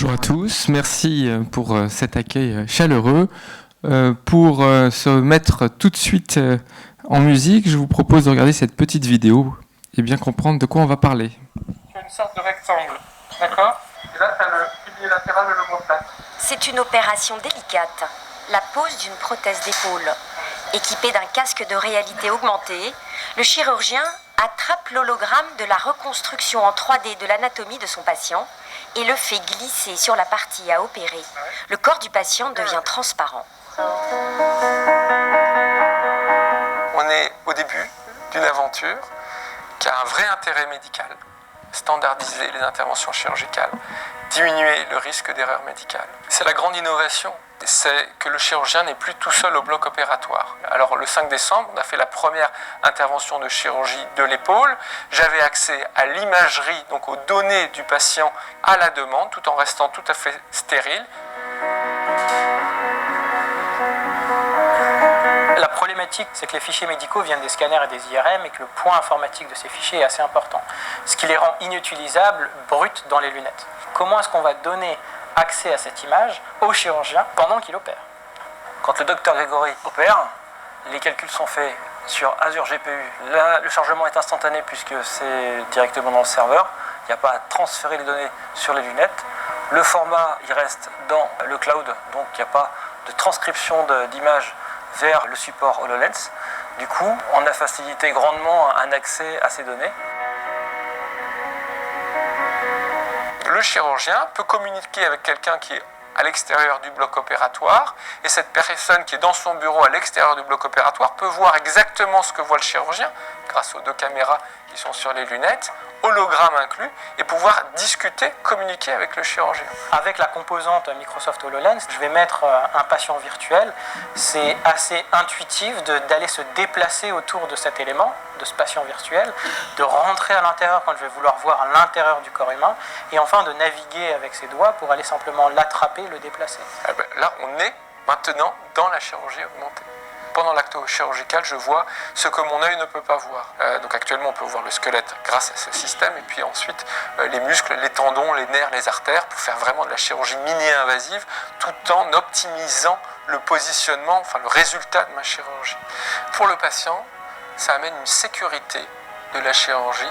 Bonjour à tous, merci pour cet accueil chaleureux. Pour se mettre tout de suite en musique, je vous propose de regarder cette petite vidéo et bien comprendre de quoi on va parler. Tu as une sorte de rectangle, d'accord? Et là, tu as le pilier latéral et l'omoplate. C'est une opération délicate, la pose d'une prothèse d'épaule. Équipé d'un casque de réalité augmentée, le chirurgien attrape l'hologramme de la reconstruction en 3D de l'anatomie de son patient et le fait glisser sur la partie à opérer. Le corps du patient devient transparent. On est au début d'une aventure qui a un vrai intérêt médical. Standardiser les interventions chirurgicales, diminuer le risque d'erreur médicale. C'est la grande innovation, c'est que le chirurgien n'est plus tout seul au bloc opératoire. Alors le 5 décembre, on a fait la première intervention de chirurgie de l'épaule. J'avais accès à l'imagerie, donc aux données du patient à la demande, tout en restant tout à fait stérile. La problématique, c'est que les fichiers médicaux viennent des scanners et des IRM et que le poids informatique de ces fichiers est assez important, ce qui les rend inutilisables, bruts dans les lunettes. Comment est-ce qu'on va donner accès à cette image au chirurgien pendant qu'il opère? Quand le docteur Grégory opère, les calculs sont faits sur Azure GPU. Là, le chargement est instantané puisque c'est directement dans le serveur. Il n'y a pas à transférer les données sur les lunettes. Le format, il reste dans le cloud, donc il n'y a pas de transcription d'images vers le support HoloLens. Du coup, on a facilité grandement un accès à ces données. Le chirurgien peut communiquer avec quelqu'un qui est à l'extérieur du bloc opératoire et cette personne qui est dans son bureau à l'extérieur du bloc opératoire peut voir exactement ce que voit le chirurgien grâce aux 2 caméras qui sont sur les lunettes, hologramme inclus, et pouvoir discuter, communiquer avec le chirurgien. Avec la composante Microsoft HoloLens, je vais mettre un patient virtuel. C'est assez intuitif d'aller se déplacer autour de cet élément, de ce patient virtuel, de rentrer à l'intérieur quand je vais vouloir voir l'intérieur du corps humain, et enfin de naviguer avec ses doigts pour aller simplement l'attraper, le déplacer. Là, on est maintenant dans la chirurgie augmentée. Pendant l'acte chirurgical, je vois ce que mon œil ne peut pas voir. Donc actuellement, on peut voir le squelette grâce à ce système, et puis ensuite les muscles, les tendons, les nerfs, les artères, pour faire vraiment de la chirurgie mini-invasive, tout en optimisant le positionnement, enfin le résultat de ma chirurgie. Pour le patient, ça amène une sécurité de la chirurgie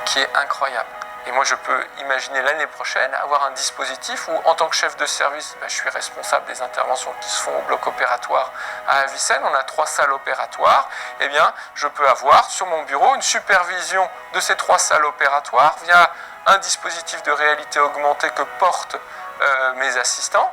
qui est incroyable. Et moi, je peux imaginer l'année prochaine avoir un dispositif où, en tant que chef de service, je suis responsable des interventions qui se font au bloc opératoire à Avicenne. On a 3 salles opératoires. Eh bien, je peux avoir sur mon bureau une supervision de ces 3 salles opératoires via un dispositif de réalité augmentée que portent mes assistants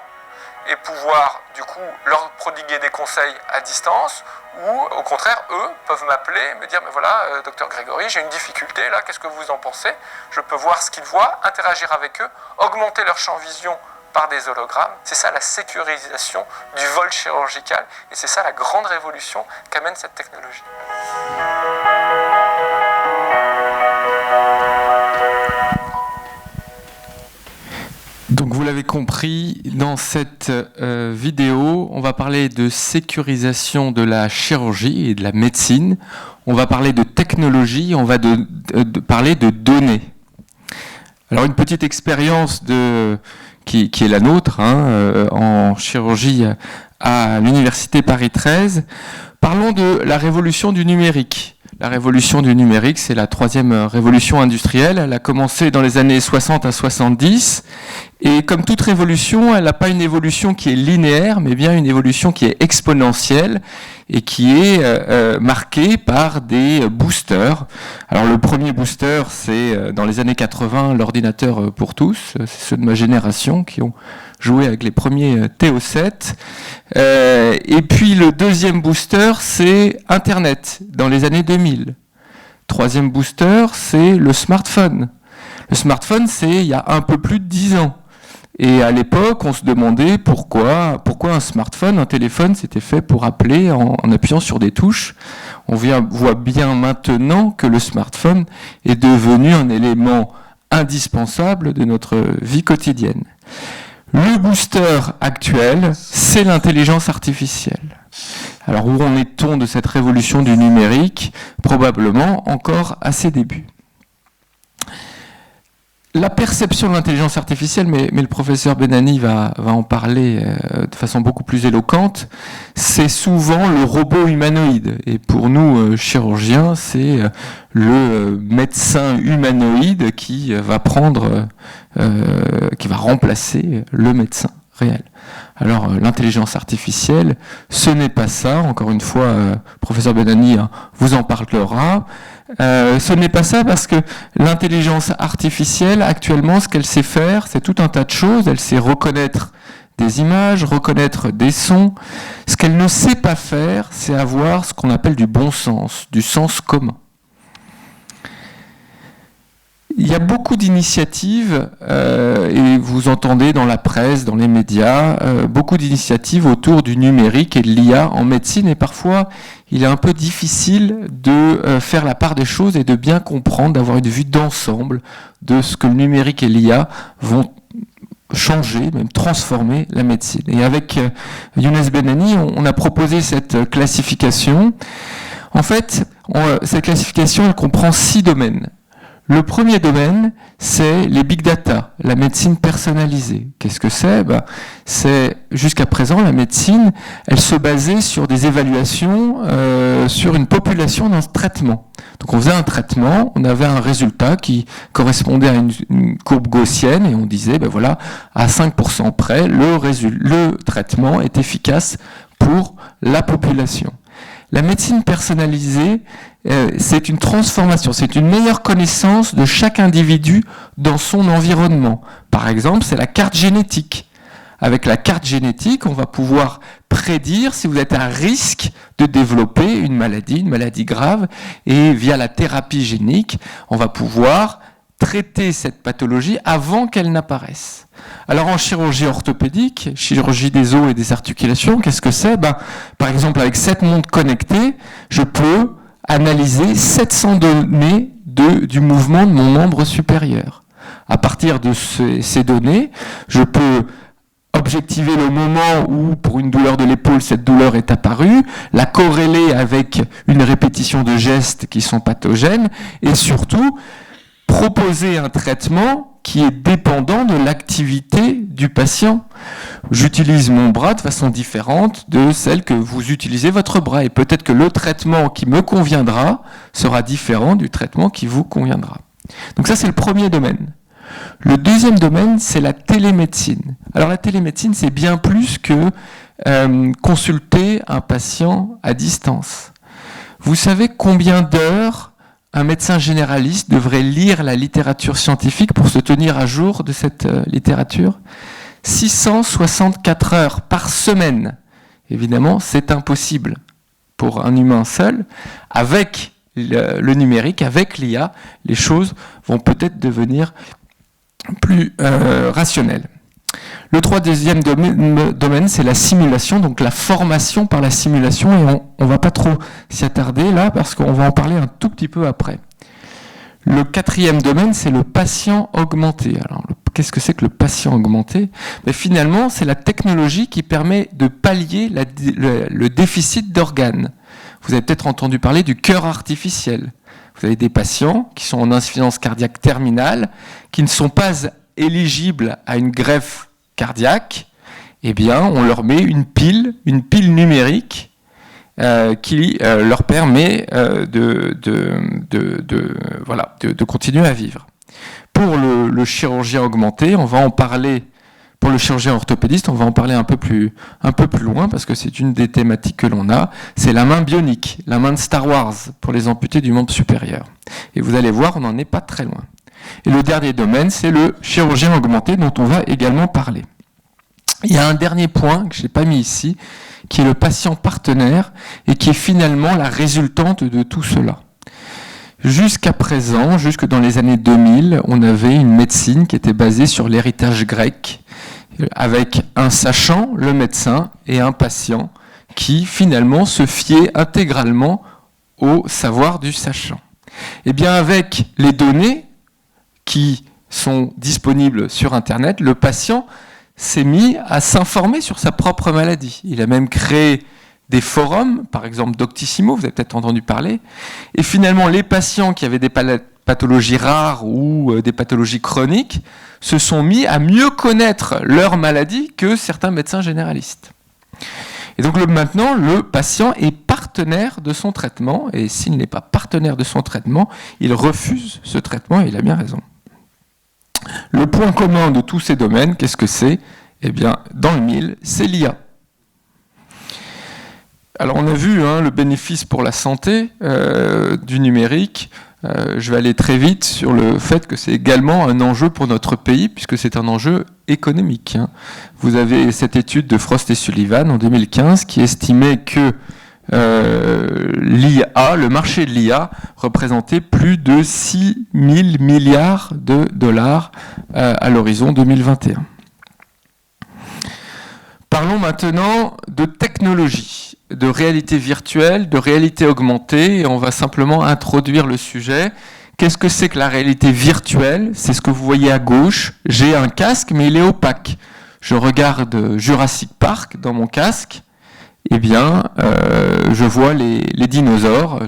et pouvoir, du coup, leur prodiguer des conseils à distance ou, au contraire, eux peuvent m'appeler et me dire « Mais voilà, docteur Grégory, j'ai une difficulté là, qu'est-ce que vous en pensez ?» Je peux voir ce qu'ils voient, interagir avec eux, augmenter leur champ de vision par des hologrammes. C'est ça la sécurisation du vol chirurgical et c'est ça la grande révolution qu'amène cette technologie. Donc vous l'avez compris, dans cette vidéo, on va parler de sécurisation de la chirurgie et de la médecine. On va parler de technologie, on va parler de données. Alors une petite expérience qui est la nôtre en chirurgie à l'Université Paris 13. Parlons de la révolution du numérique. La révolution du numérique, c'est la 3e révolution industrielle. Elle a commencé dans les années 60 à 70. Et comme toute révolution, elle n'a pas une évolution qui est linéaire, mais bien une évolution qui est exponentielle et qui est marquée par des boosters. Alors le premier booster, c'est dans les années 80, l'ordinateur pour tous. C'est ceux de ma génération qui ont joué avec les premiers TO7. Et puis le deuxième booster, c'est Internet, dans les années 2000. Troisième booster, c'est le smartphone. Le smartphone, c'est il y a un peu plus de 10 ans. Et à l'époque, on se demandait pourquoi un smartphone, un téléphone, c'était fait pour appeler en appuyant sur des touches. On voit bien maintenant que le smartphone est devenu un élément indispensable de notre vie quotidienne. Le booster actuel, c'est l'intelligence artificielle. Alors où en est-on de cette révolution du numérique? Probablement encore à ses débuts. La perception de l'intelligence artificielle, mais le professeur Benani va en parler de façon beaucoup plus éloquente, c'est souvent le robot humanoïde. Et pour nous, chirurgiens, c'est le médecin humanoïde qui va remplacer le médecin réel. Alors, l'intelligence artificielle, ce n'est pas ça. Encore une fois, professeur Benani vous en parlera. Ce n'est pas ça parce que l'intelligence artificielle, actuellement, ce qu'elle sait faire, c'est tout un tas de choses. Elle sait reconnaître des images, reconnaître des sons. Ce qu'elle ne sait pas faire, c'est avoir ce qu'on appelle du bon sens, du sens commun. Il y a beaucoup d'initiatives, et vous entendez dans la presse, dans les médias, beaucoup d'initiatives autour du numérique et de l'IA en médecine, et parfois il est un peu difficile de faire la part des choses et de bien comprendre, d'avoir une vue d'ensemble de ce que le numérique et l'IA vont changer, même transformer la médecine. Et avec Younes Benani, on a proposé cette classification. En fait, cette classification, elle comprend 6 domaines. Le premier domaine, c'est les big data, la médecine personnalisée. Qu'est-ce que c'est ? C'est, jusqu'à présent, la médecine, elle se basait sur des évaluations sur une population d'un traitement. Donc on faisait un traitement, on avait un résultat qui correspondait à une courbe gaussienne et on disait, voilà, à 5% près, le traitement est efficace pour la population. La médecine personnalisée, c'est une transformation, c'est une meilleure connaissance de chaque individu dans son environnement. Par exemple, c'est la carte génétique. Avec la carte génétique, on va pouvoir prédire si vous êtes à risque de développer une maladie grave, et via la thérapie génique, on va pouvoir traiter cette pathologie avant qu'elle n'apparaisse. Alors en chirurgie orthopédique, chirurgie des os et des articulations, qu'est-ce que c'est ? Par exemple, avec cette montre connectée, je peux analyser 700 données du mouvement de mon membre supérieur. À partir de ces données, je peux objectiver le moment où, pour une douleur de l'épaule, cette douleur est apparue, la corréler avec une répétition de gestes qui sont pathogènes, et surtout, proposer un traitement qui est dépendant de l'activité du patient. J'utilise mon bras de façon différente de celle que vous utilisez votre bras. Et peut-être que le traitement qui me conviendra sera différent du traitement qui vous conviendra. Donc ça, c'est le premier domaine. Le deuxième domaine, c'est la télémédecine. Alors la télémédecine, c'est bien plus que consulter un patient à distance. Vous savez combien d'heures un médecin généraliste devrait lire la littérature scientifique pour se tenir à jour de cette littérature ? 664 heures par semaine. Évidemment, c'est impossible pour un humain seul. Avec le numérique, avec l'IA, les choses vont peut-être devenir plus rationnelles. Le troisième domaine, c'est la simulation, donc la formation par la simulation, et on ne va pas trop s'y attarder là, parce qu'on va en parler un tout petit peu après. Le quatrième domaine, c'est le patient augmenté. Alors, qu'est-ce que c'est que le patient augmenté ? Finalement, c'est la technologie qui permet de pallier le déficit d'organes. Vous avez peut-être entendu parler du cœur artificiel. Vous avez des patients qui sont en insuffisance cardiaque terminale, qui ne sont pas éligibles à une greffe cardiaque, on leur met une pile numérique qui leur permet de continuer à vivre. Pour le chirurgien augmenté, on va en parler. Pour le chirurgien orthopédiste, on va en parler un peu plus loin parce que c'est une des thématiques que l'on a. C'est la main bionique, la main de Star Wars pour les amputés du membre supérieur. Et vous allez voir, on n'en est pas très loin. Et le dernier domaine, c'est le chirurgien augmenté dont on va également parler. Il y a un dernier point que je n'ai pas mis ici, qui est le patient partenaire et qui est finalement la résultante de tout cela. Jusqu'à présent, jusque dans les années 2000, on avait une médecine qui était basée sur l'héritage grec, avec un sachant, le médecin, et un patient qui finalement se fiait intégralement au savoir du sachant. Et bien avec les données qui sont disponibles sur Internet, le patient s'est mis à s'informer sur sa propre maladie. Il a même créé des forums, par exemple Doctissimo, vous avez peut-être entendu parler, et finalement les patients qui avaient des pathologies rares ou des pathologies chroniques, se sont mis à mieux connaître leur maladie que certains médecins généralistes. Et donc maintenant, le patient est partenaire de son traitement, et s'il n'est pas partenaire de son traitement, il refuse ce traitement, et il a bien raison. Le point commun de tous ces domaines, qu'est-ce que c'est ? Eh bien, dans le mille, c'est l'IA. Alors on a vu le bénéfice pour la santé du numérique. Je vais aller très vite sur le fait que c'est également un enjeu pour notre pays, puisque c'est un enjeu économique. Vous avez cette étude de Frost et Sullivan en 2015 qui estimait que l'IA, le marché de l'IA, représentait plus de 6 000 milliards de dollars à l'horizon 2021. Parlons maintenant de technologie, de réalité virtuelle, de réalité augmentée, et on va simplement introduire le sujet. Qu'est-ce que c'est que la réalité virtuelle ? C'est ce que vous voyez à gauche. J'ai un casque, mais il est opaque. Je regarde Jurassic Park dans mon casque, eh bien, je vois les dinosaures,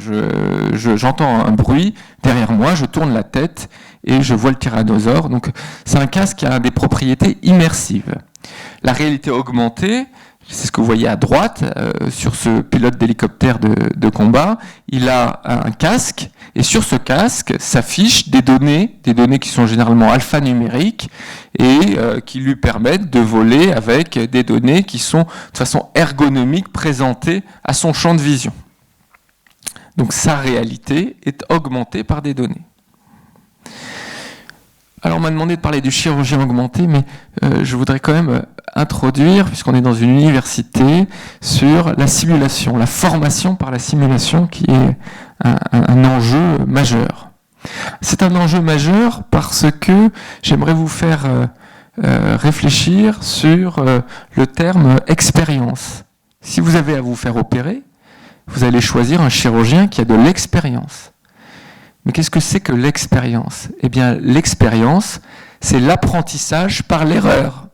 j'entends un bruit derrière moi, je tourne la tête et je vois le tyrannosaure. Donc, c'est un casque qui a des propriétés immersives. La réalité augmentée, c'est ce que vous voyez à droite, sur ce pilote d'hélicoptère de combat, il a un casque, et sur ce casque s'affichent des données qui sont généralement alphanumériques, et qui lui permettent de voler avec des données qui sont de façon ergonomique présentées à son champ de vision. Donc sa réalité est augmentée par des données. Alors on m'a demandé de parler du chirurgien augmenté, mais je voudrais quand même introduire, puisqu'on est dans une université, sur la simulation, la formation par la simulation qui est un enjeu majeur. C'est un enjeu majeur parce que j'aimerais vous faire réfléchir sur le terme expérience. Si vous avez à vous faire opérer, vous allez choisir un chirurgien qui a de l'expérience. Mais qu'est-ce que c'est que l'expérience ? Eh bien, l'expérience, c'est l'apprentissage par l'erreur.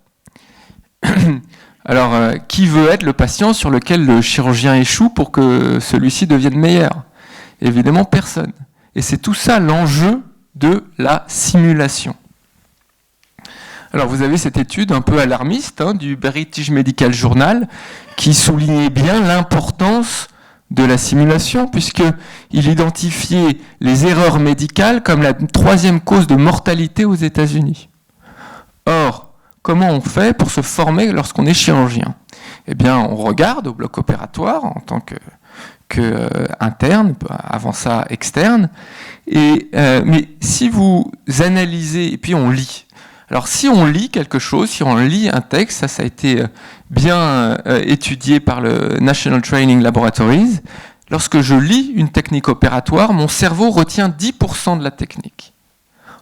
Alors, qui veut être le patient sur lequel le chirurgien échoue pour que celui-ci devienne meilleur ? Évidemment, personne. Et c'est tout ça l'enjeu de la simulation. Alors, vous avez cette étude un peu alarmiste du British Medical Journal qui soulignait bien l'importance de la simulation, puisqu'il identifiait les erreurs médicales comme la 3e cause de mortalité aux États-Unis. Or, comment on fait pour se former lorsqu'on est chirurgien ? Eh bien, on regarde au bloc opératoire en tant que interne, avant ça externe, mais si vous analysez, et puis on lit. Alors si on lit quelque chose, si on lit un texte, ça a été bien étudié par le National Training Laboratories, lorsque je lis une technique opératoire, mon cerveau retient 10% de la technique.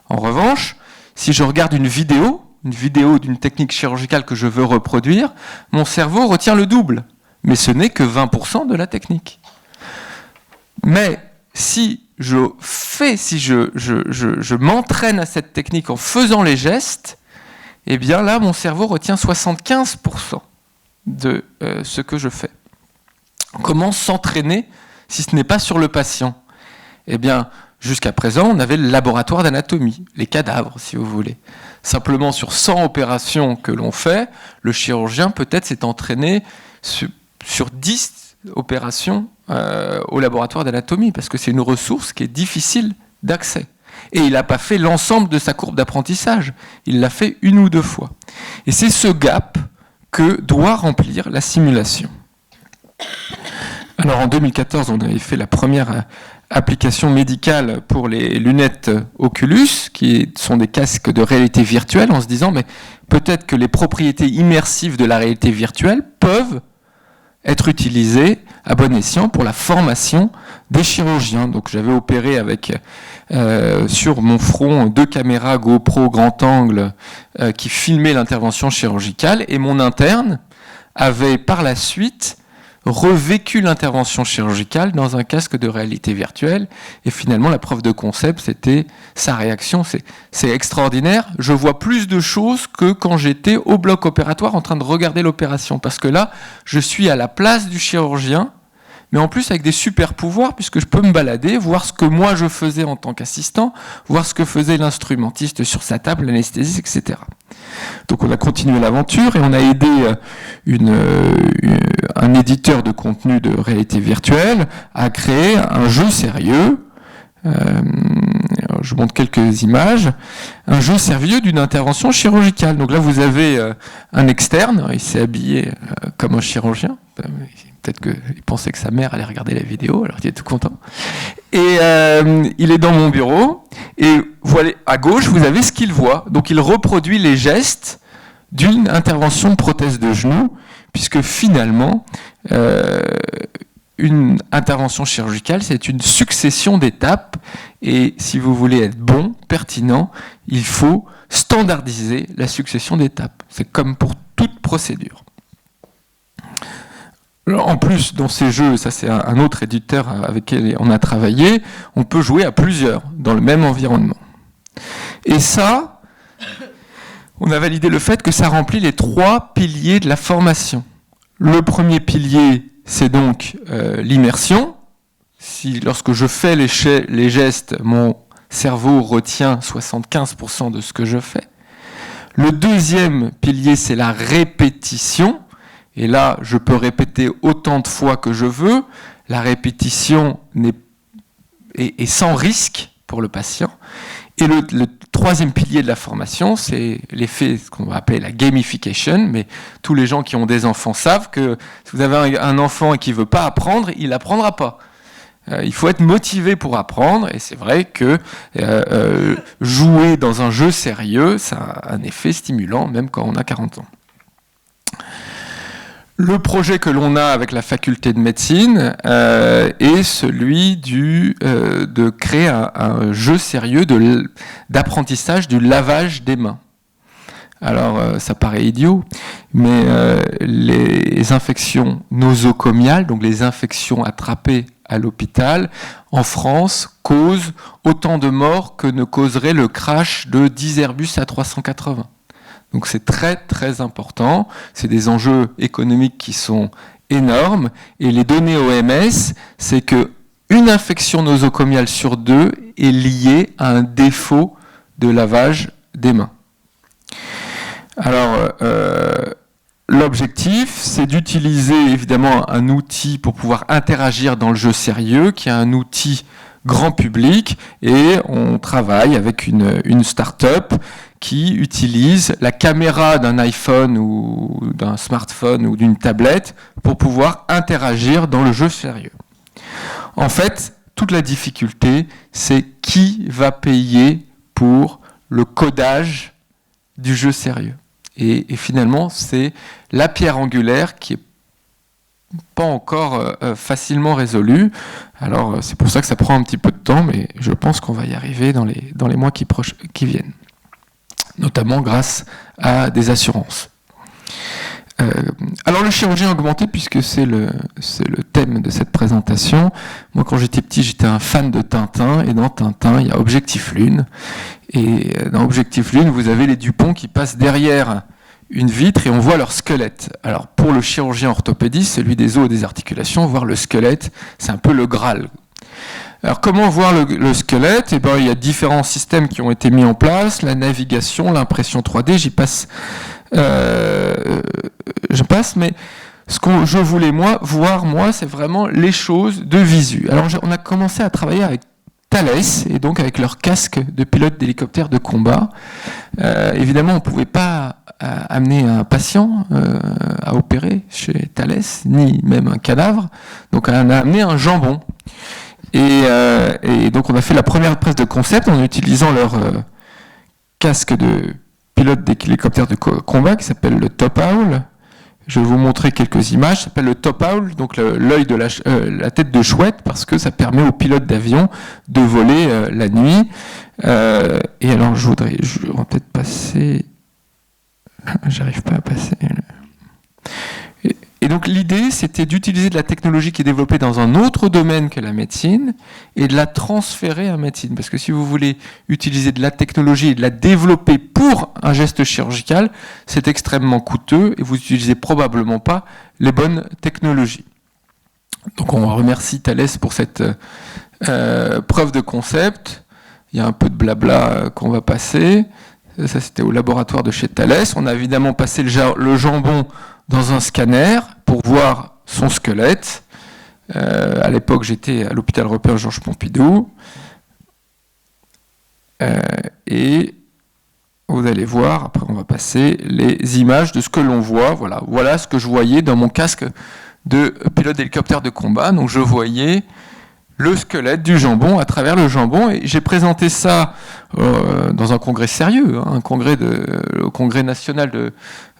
En revanche, si je regarde une vidéo d'une technique chirurgicale que je veux reproduire, mon cerveau retient le double, mais ce n'est que 20% de la technique. Mais si je m'entraîne à cette technique en faisant les gestes, eh bien là, mon cerveau retient 75% de ce que je fais. Comment s'entraîner si ce n'est pas sur le patient ? Eh bien, jusqu'à présent, on avait le laboratoire d'anatomie, les cadavres, si vous voulez. Simplement, sur 100 opérations que l'on fait, le chirurgien peut-être s'est entraîné sur 10 opérations au laboratoire d'anatomie, parce que c'est une ressource qui est difficile d'accès. Et il n'a pas fait l'ensemble de sa courbe d'apprentissage, il l'a fait 1 ou 2 fois. Et c'est ce gap que doit remplir la simulation. Alors en 2014, on avait fait la première application médicale pour les lunettes Oculus, qui sont des casques de réalité virtuelle, en se disant mais peut-être que les propriétés immersives de la réalité virtuelle peuvent être utilisées à bon escient pour la formation des chirurgiens. Donc j'avais opéré avec sur mon front 2 caméras GoPro grand angle qui filmaient l'intervention chirurgicale, et mon interne avait par la suite revécu l'intervention chirurgicale dans un casque de réalité virtuelle, et finalement la preuve de concept c'était sa réaction. C'est extraordinaire, je vois plus de choses que quand j'étais au bloc opératoire en train de regarder l'opération, parce que là je suis à la place du chirurgien, mais en plus avec des super pouvoirs, puisque je peux me balader, voir ce que moi je faisais en tant qu'assistant, voir ce que faisait l'instrumentiste sur sa table, l'anesthésiste, etc. Donc on a continué l'aventure et on a aidé un éditeur de contenu de réalité virtuelle à créer un jeu sérieux. Je vous montre quelques images. Un jeu sérieux d'une intervention chirurgicale. Donc là, vous avez un externe, il s'est habillé comme un chirurgien. Peut-être qu'il pensait que sa mère allait regarder la vidéo, alors il est tout content. Et il est dans mon bureau, et voilà, à gauche, vous avez ce qu'il voit. Donc il reproduit les gestes d'une intervention de prothèse de genou, puisque finalement, une intervention chirurgicale, c'est une succession d'étapes, et si vous voulez être bon, pertinent, il faut standardiser la succession d'étapes. C'est comme pour toute procédure. En plus, dans ces jeux, ça c'est un autre éditeur avec qui on a travaillé, on peut jouer à plusieurs dans le même environnement. Et ça, on a validé le fait que ça remplit les 3 piliers de la formation. Le premier pilier, c'est donc l'immersion. Lorsque je fais les gestes, mon cerveau retient 75% de ce que je fais. Le deuxième pilier, c'est la répétition. Et là, je peux répéter autant de fois que je veux. La répétition est sans risque pour le patient. Et le troisième pilier de la formation, c'est l'effet, ce qu'on va appeler la gamification. Mais tous les gens qui ont des enfants savent que si vous avez un enfant qui ne veut pas apprendre, il n'apprendra pas. Il faut être motivé pour apprendre. Et c'est vrai que jouer dans un jeu sérieux, ça a un effet stimulant, même quand on a 40 ans. Le projet que l'on a avec la faculté de médecine est celui de créer un jeu sérieux d'apprentissage du lavage des mains. Alors, ça paraît idiot, mais les infections nosocomiales, donc les infections attrapées à l'hôpital, en France, causent autant de morts que ne causerait le crash de 10 Airbus A380. Donc c'est très très important, c'est des enjeux économiques qui sont énormes, et les données OMS, c'est qu'une infection nosocomiale sur 2 est liée à un défaut de lavage des mains. Alors, l'objectif, c'est d'utiliser évidemment un outil pour pouvoir interagir dans le jeu sérieux, qui est un outil grand public, et on travaille avec une start-up qui utilise la caméra d'un iPhone ou d'un smartphone ou d'une tablette pour pouvoir interagir dans le jeu sérieux. En fait, toute la difficulté, c'est qui va payer pour le codage du jeu sérieux. Et finalement, c'est la pierre angulaire qui est pas encore facilement résolue. Alors, c'est pour ça que ça prend un petit peu de temps, mais je pense qu'on va y arriver dans les mois qui viennent. Notamment grâce à des assurances. Alors le chirurgien augmenté, puisque c'est le thème de cette présentation, moi quand j'étais petit j'étais un fan de Tintin, et dans Tintin il y a Objectif Lune, et dans Objectif Lune vous avez les Dupont qui passent derrière une vitre et on voit leur squelette. Alors pour le chirurgien orthopédiste, celui des os et des articulations, voir le squelette, c'est un peu le Graal. Alors comment voir le squelette ? Eh ben, il y a différents systèmes qui ont été mis en place, la navigation, l'impression 3D, je passe, mais ce que je voulais voir, c'est vraiment les choses de visu. Alors on a commencé à travailler avec Thales, et donc avec leur casque de pilote d'hélicoptère de combat. Évidemment, on ne pouvait pas amener un patient à opérer chez Thales, ni même un cadavre, donc on a amené un jambon. Et donc on a fait la première presse de concept en utilisant leur casque de pilote d'hélicoptère de combat qui s'appelle le Top Owl. Je vais vous montrer quelques images. Ça s'appelle le Top Owl, donc l'œil de la tête de chouette, parce que ça permet aux pilotes d'avion de voler la nuit. Et alors on va peut-être passer. J'arrive pas à passer. Et donc l'idée, c'était d'utiliser de la technologie qui est développée dans un autre domaine que la médecine et de la transférer à la médecine. Parce que si vous voulez utiliser de la technologie et de la développer pour un geste chirurgical, c'est extrêmement coûteux et vous n'utilisez probablement pas les bonnes technologies. Donc on remercie Thales pour cette preuve de concept. Il y a un peu de blabla qu'on va passer. Ça, c'était au laboratoire de chez Thales. On a évidemment passé le jambon dans un scanner pour voir son squelette. À l'époque, j'étais à l'hôpital européen Georges Pompidou. Et vous allez voir, après on va passer les images de ce que l'on voit. Voilà ce que je voyais dans mon casque de pilote d'hélicoptère de combat. Donc je voyais le squelette du jambon à travers le jambon, et j'ai présenté ça dans un congrès sérieux, hein, le congrès national de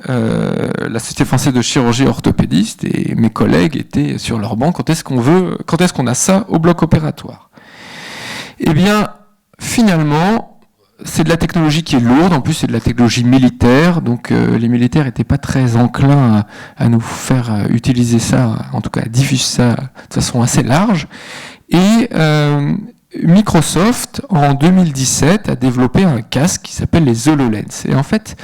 la Société française de chirurgie orthopédiste, et mes collègues étaient sur leur banc. Quand est-ce qu'on a ça au bloc opératoire? Eh bien, finalement, c'est de la technologie qui est lourde, en plus c'est de la technologie militaire, donc les militaires n'étaient pas très enclins à nous faire utiliser ça, en tout cas à diffuser ça de façon assez large. Et Microsoft, en 2017, a développé un casque qui s'appelle les HoloLens, et en fait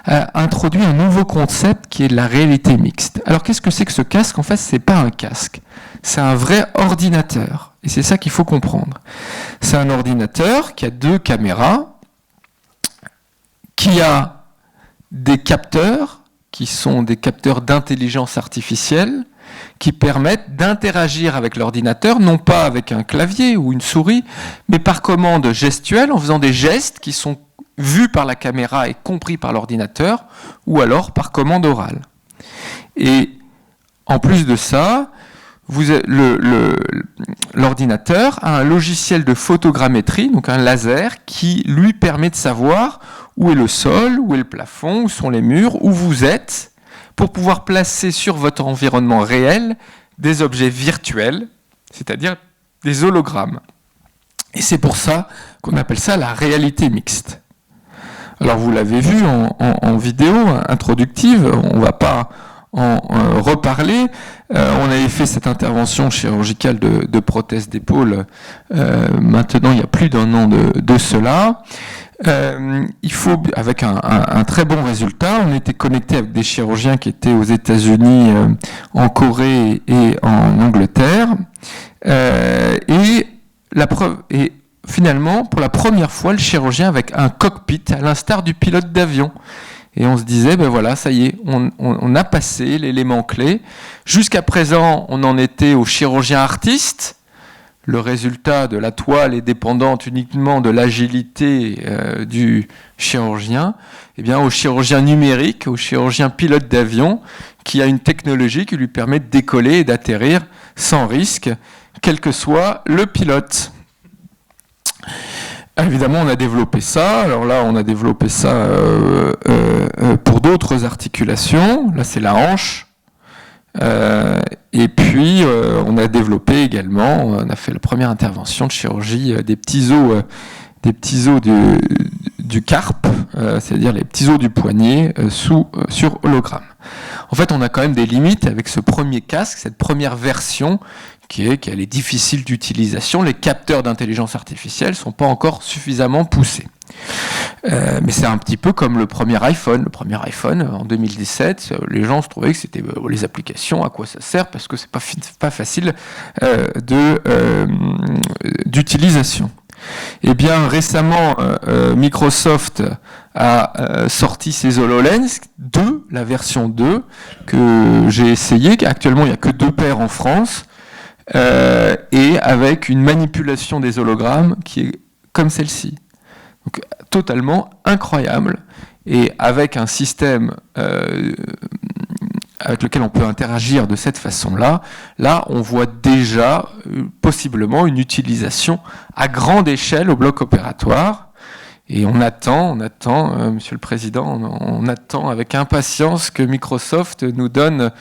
a introduit un nouveau concept qui est de la réalité mixte. Alors qu'est-ce que c'est que ce casque? En fait, c'est pas un casque, c'est un vrai ordinateur, et c'est ça qu'il faut comprendre. C'est un ordinateur qui a 2 caméras, qui a des capteurs, qui sont des capteurs d'intelligence artificielle, qui permettent d'interagir avec l'ordinateur, non pas avec un clavier ou une souris, mais par commande gestuelle, en faisant des gestes qui sont vus par la caméra et compris par l'ordinateur, ou alors par commande orale. Et en plus de ça, l'ordinateur a un logiciel de photogrammétrie, donc un laser, qui lui permet de savoir où est le sol, où est le plafond, où sont les murs, où vous êtes, pour pouvoir placer sur votre environnement réel des objets virtuels, c'est-à-dire des hologrammes. Et c'est pour ça qu'on appelle ça la réalité mixte. Alors vous l'avez vu en vidéo introductive, on ne va pas en reparler. On avait fait cette intervention chirurgicale de prothèse d'épaule maintenant il y a plus d'1 an de cela. Il faut, avec un très bon résultat, on était connecté avec des chirurgiens qui étaient aux États-Unis, en Corée et en Angleterre, et finalement, pour la première fois, le chirurgien avec un cockpit, à l'instar du pilote d'avion. Et on se disait, ben voilà, ça y est, on a passé l'élément clé. Jusqu'à présent, on en était au chirurgien artiste. Le résultat de la toile est dépendant uniquement de l'agilité du chirurgien. Eh bien, au chirurgien numérique, au chirurgien pilote d'avion, qui a une technologie qui lui permet de décoller et d'atterrir sans risque, quel que soit le pilote. Évidemment, on a développé ça. Alors là, on a développé ça pour d'autres articulations. Là, c'est la hanche. Et puis, on a développé également, on a fait la première intervention de chirurgie des petits os du carpe, c'est-à-dire les petits os du poignet sur hologramme. En fait, on a quand même des limites avec ce premier casque, cette première version qu'elle est difficile d'utilisation. Les capteurs d'intelligence artificielle ne sont pas encore suffisamment poussés. Mais c'est un petit peu comme le premier iPhone. Le premier iPhone, en 2017, les gens se trouvaient que c'était les applications, à quoi ça sert, parce que c'est pas facile d'utilisation. Eh bien, récemment, Microsoft a sorti ses HoloLens 2, la version 2, que j'ai essayé. Actuellement, il n'y a que 2 paires en France, et avec une manipulation des hologrammes qui est comme celle-ci. Donc, totalement incroyable, et avec un système avec lequel on peut interagir de cette façon-là, là on voit déjà possiblement une utilisation à grande échelle au bloc opératoire, et on attend, Monsieur le Président, on attend avec impatience que Microsoft nous donne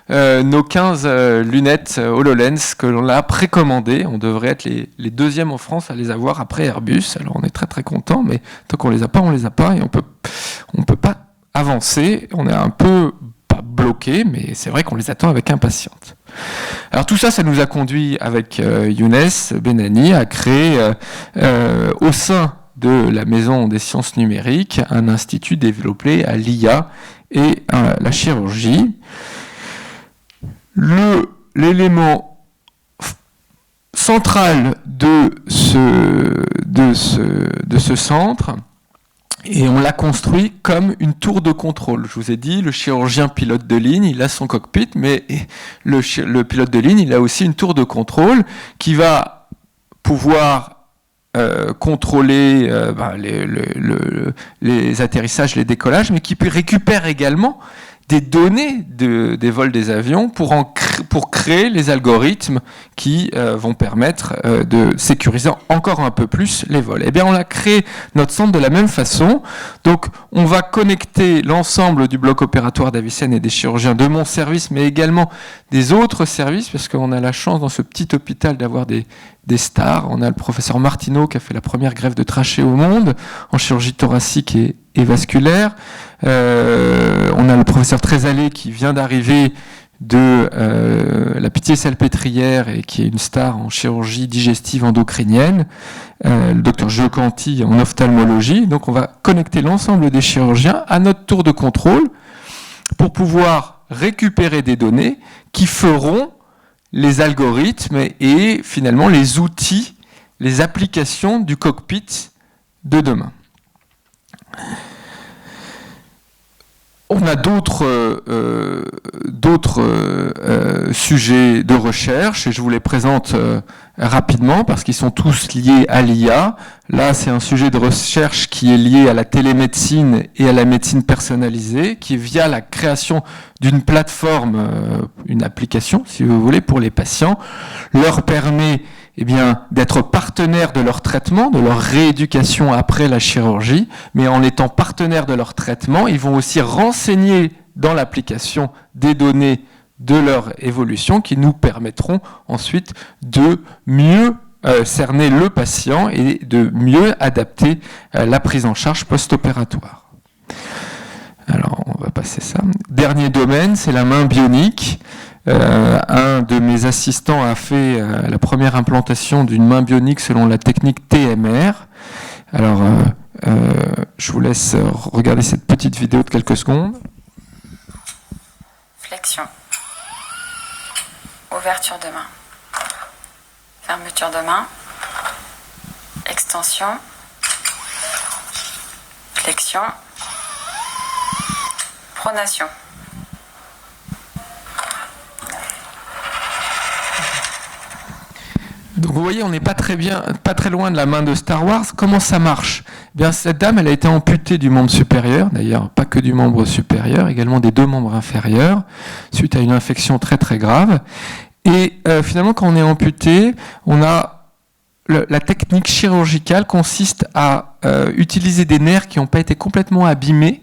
nos 15 lunettes HoloLens que l'on a précommandées. On devrait être les deuxièmes en France à les avoir après Airbus. Alors on est très très content, mais tant qu'on les a pas, et on peut pas avancer. On est un peu pas bloqué, mais c'est vrai qu'on les attend avec impatience. Alors tout ça, ça nous a conduit avec Younes Benani à créer au sein de la Maison des Sciences Numériques un institut développé à l'IA et à la chirurgie. L'élément centrale de ce centre, et on l'a construit comme une tour de contrôle. Je vous ai dit, le chirurgien pilote de ligne, il a son cockpit, mais le pilote de ligne, il a aussi une tour de contrôle qui va pouvoir contrôler les atterrissages, les décollages, mais qui récupère également des données des vols des avions pour créer les algorithmes qui vont permettre de sécuriser encore un peu plus les vols. Eh bien, on a créé notre centre de la même façon. Donc, on va connecter l'ensemble du bloc opératoire d'Avicenne et des chirurgiens de mon service, mais également des autres services, parce qu'on a la chance dans ce petit hôpital d'avoir des stars. On a le professeur Martineau qui a fait la première greffe de trachée au monde en chirurgie thoracique et vasculaire. On a le professeur Trézalé qui vient d'arriver de la Pitié-Salpêtrière et qui est une star en chirurgie digestive endocrinienne, le docteur Giocanti en ophtalmologie. Donc on va connecter l'ensemble des chirurgiens à notre tour de contrôle pour pouvoir récupérer des données qui feront les algorithmes et finalement les outils, les applications du cockpit de demain. On a d'autres sujets de recherche et je vous les présente rapidement parce qu'ils sont tous liés à l'IA. Là, c'est un sujet de recherche qui est lié à la télémédecine et à la médecine personnalisée, qui est via la création d'une plateforme, une application, si vous voulez, pour les patients, leur permet d'être partenaires de leur traitement, de leur rééducation après la chirurgie, mais en étant partenaires de leur traitement, ils vont aussi renseigner dans l'application des données de leur évolution qui nous permettront ensuite de mieux cerner le patient et de mieux adapter la prise en charge post-opératoire. Alors, on va passer ça. Dernier domaine, c'est la main bionique. Un de mes assistants a fait la première implantation d'une main bionique selon la technique TMR. Alors, je vous laisse regarder cette petite vidéo de quelques secondes. Flexion. Ouverture de main. Fermeture de main. Extension. Flexion. Pronation. Donc vous voyez, on n'est pas très loin de la main de Star Wars. Comment ça marche ? Bien, cette dame, elle a été amputée du membre supérieur, d'ailleurs pas que du membre supérieur, également des deux membres inférieurs, suite à une infection très très grave. Et finalement, quand on est amputé, on a la technique chirurgicale consiste à utiliser des nerfs qui n'ont pas été complètement abîmés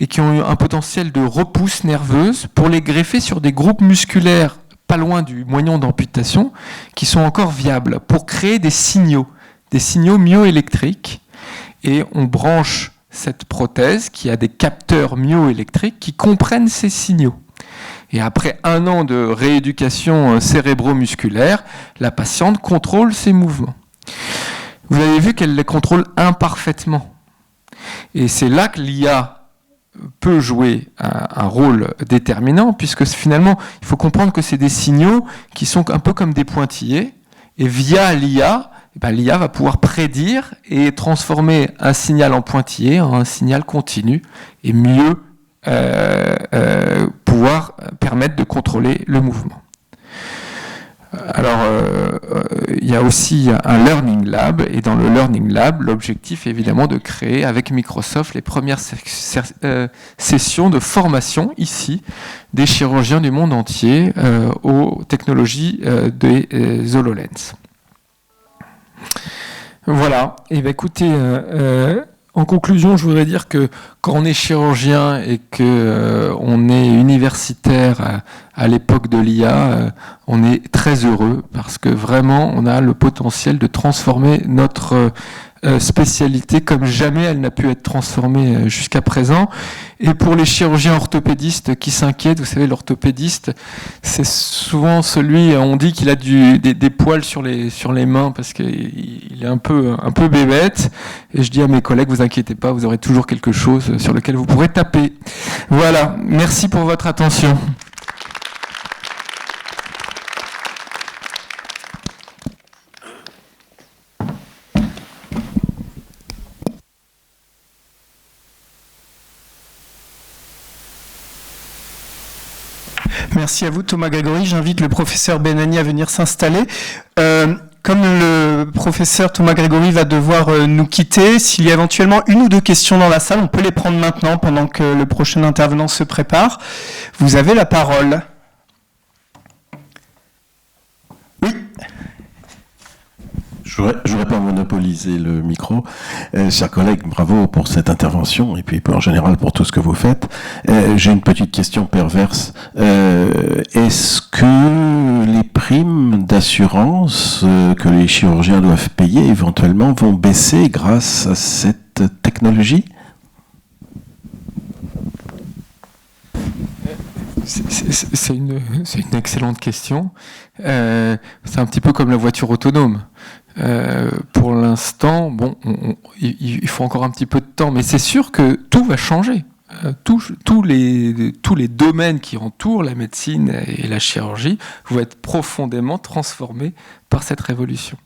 et qui ont eu un potentiel de repousse nerveuse pour les greffer sur des groupes musculaires pas loin du moignon d'amputation, qui sont encore viables, pour créer des signaux myoélectriques. Et on branche cette prothèse qui a des capteurs myoélectriques qui comprennent ces signaux. Et après 1 an de rééducation cérébro-musculaire, la patiente contrôle ses mouvements. Vous avez vu qu'elle les contrôle imparfaitement. Et c'est là que l'IA peut jouer un rôle déterminant, puisque finalement, il faut comprendre que c'est des signaux qui sont un peu comme des pointillés, et via l'IA, l'IA va pouvoir prédire et transformer un signal en pointillé en un signal continu, et mieux pouvoir permettre de contrôler le mouvement. Alors, il y a aussi un Learning Lab, et dans le Learning Lab, l'objectif est évidemment de créer avec Microsoft les premières sessions de formation ici des chirurgiens du monde entier aux technologies des HoloLens. Voilà, et écoutez, en conclusion, je voudrais dire que quand on est chirurgien et qu'on est universitaire à l'époque de l'IA, on est très heureux parce que vraiment, on a le potentiel de transformer notre spécialité comme jamais elle n'a pu être transformée jusqu'à présent. Et pour les chirurgiens orthopédistes qui s'inquiètent, vous savez, l'orthopédiste, c'est souvent celui, on dit qu'il a des poils sur les mains parce qu'il est un peu bébête. Et je dis à mes collègues, vous inquiétez pas, vous aurez toujours quelque chose sur lequel vous pourrez taper. Voilà, merci pour votre attention. Merci à vous, Thomas Grégory. J'invite le professeur Benani à venir s'installer. Comme le professeur Thomas Grégory va devoir nous quitter, s'il y a éventuellement une ou deux questions dans la salle, on peut les prendre maintenant pendant que le prochain intervenant se prépare. Vous avez la parole. Oui. Je voudrais pas monopoliser le micro. Chers collègues, bravo pour cette intervention et puis en général pour tout ce que vous faites. J'ai une petite question perverse. Est-ce que les primes d'assurance que les chirurgiens doivent payer éventuellement vont baisser grâce à cette technologie ? C'est une excellente question. C'est un petit peu comme la voiture autonome. Pour l'instant, bon, il faut encore un petit peu de temps, mais c'est sûr que tout va changer. Tous les domaines qui entourent la médecine et la chirurgie vont être profondément transformés par cette révolution.